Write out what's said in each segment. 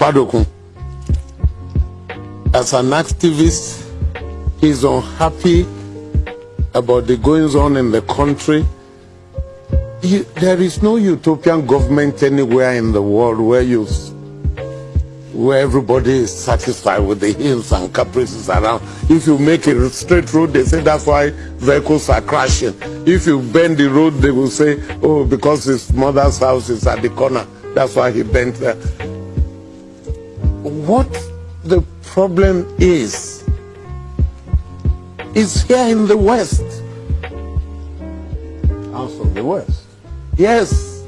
Fadokun, as an activist, he's unhappy about the goings on in the country. There is no utopian government anywhere in the world where everybody is satisfied with the hills and caprices around. If you make a straight road, they say that's why vehicles are crashing. If you bend the road, they will say, oh, because his mother's house is at the corner, that's why he bent there. What the problem is here in the West. Also the West. Yes.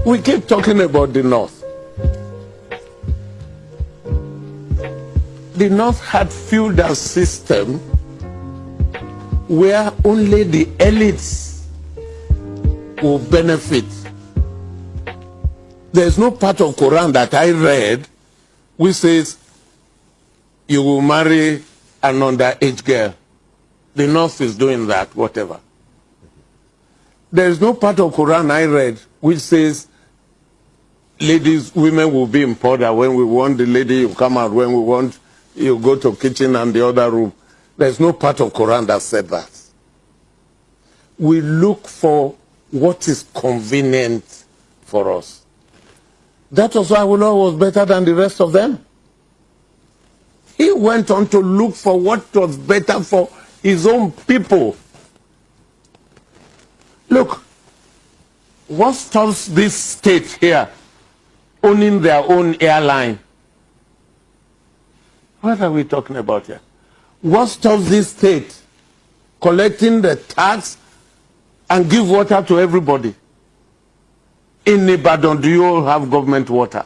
We keep talking about the North. The North had feudal system where only the elites will benefit. There's no part of Quran that I read which says you will marry an underage girl. The North is doing that, whatever. There's no part of Quran I read which says women will be in powder. When we want the lady, you come out. When we want, you go to kitchen and the other room. There's no part of Quran that said that. We look for what is convenient for us. That was why Awolowo was better than the rest of them. He went on to look for what was better for his own people. Look, what stops this state here owning their own airline? What are we talking about here? What stops this state collecting the tax and give water to everybody? In Ibadan, do you all have government water?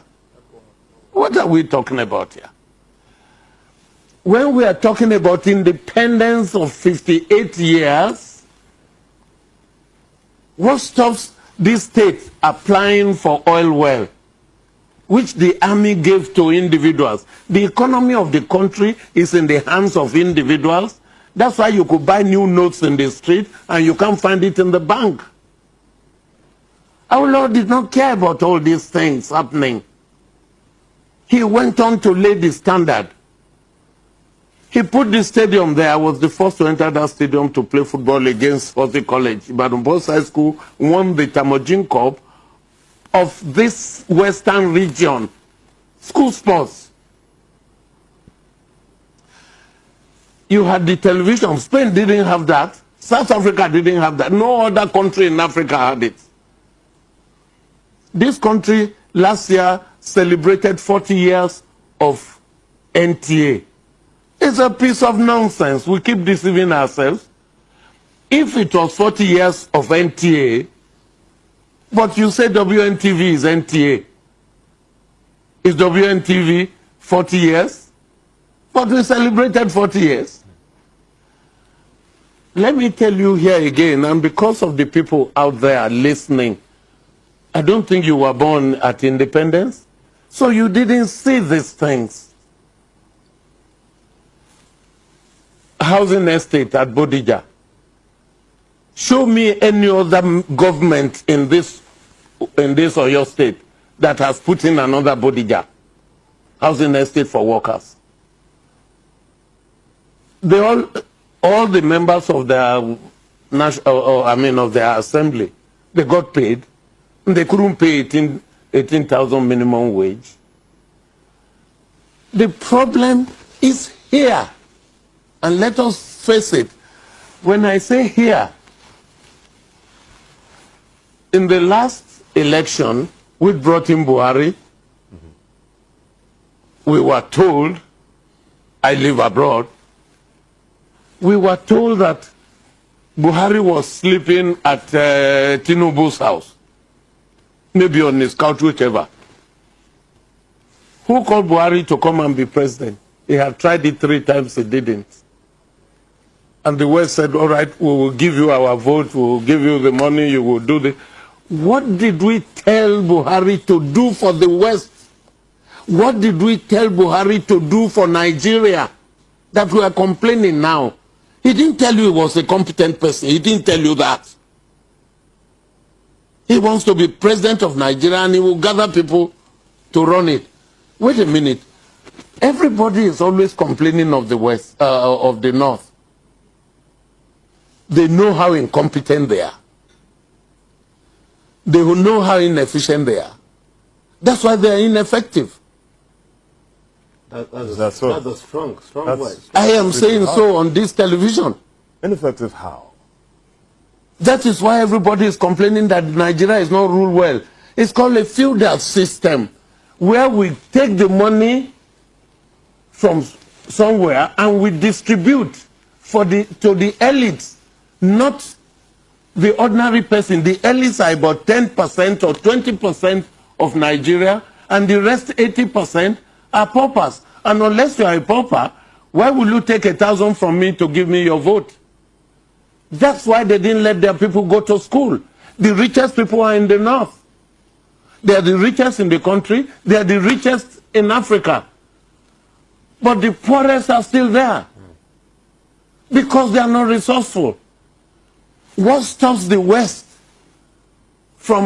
What are we talking about here? When we are talking about independence of 58 years, what stops this state applying for oil well, which the army gave to individuals? The economy of the country is in the hands of individuals. That's why you could buy new notes in the street and you can't find it in the bank. Our Lord did not care about all these things happening. He went on to lay the standard. He put the stadium there. I was the first to enter that stadium to play football against Sporty College. Ibadan Boys High School won the Tamojin Cup of this western region. School sports. You had the television. Spain didn't have that. South Africa didn't have that. No other country in Africa had it. This country last year celebrated 40 years of NTA. It's a piece of nonsense. We keep deceiving ourselves. If it was 40 years of NTA, but you say WNTV is NTA, is WNTV 40 years? But we celebrated 40 years. Let me tell you here again, and because of the people out there listening, I don't think you were born at independence, so you didn't see these things. Housing estate at Bodija. Show me any other government in this Oyo state that has put in another Bodija. Housing estate for workers. They all the members of their of their assembly, they got paid. They couldn't pay 18,000 minimum wage. The problem is here. And let us face it. When I say here, in the last election, we brought in Buhari. We were told, I live abroad, we were told that Buhari was sleeping at Tinubu's house. Maybe on his couch, whichever. Who called Buhari to come and be president? He had tried it 3 times, he didn't. And the West said, all right, we will give you our vote, we will give you the money, you will do the... What did we tell Buhari to do for the West? What did we tell Buhari to do for Nigeria that we are complaining now? He didn't tell you he was a competent person. He didn't tell you that. He wants to be president of Nigeria and he will gather people to run it. Wait a minute. Everybody is always complaining of the West, of the North. They know how incompetent they are. They will know how inefficient they are. That's why they are ineffective. That's a strong word. I am saying so on this television. Ineffective how? That is why everybody is complaining that Nigeria is not ruled well. It's called a feudal system, where we take the money from somewhere and we distribute to the elites, not the ordinary person. The elites are about 10% or 20% of Nigeria, and the rest 80% are paupers. And unless you are a pauper, why will you take 1,000 from me to give me your vote? That's why they didn't let their people go to school. The richest people are in the North. They are the richest in the country. They are the richest in Africa. But the poorest are still there because they are not resourceful. What stops the West from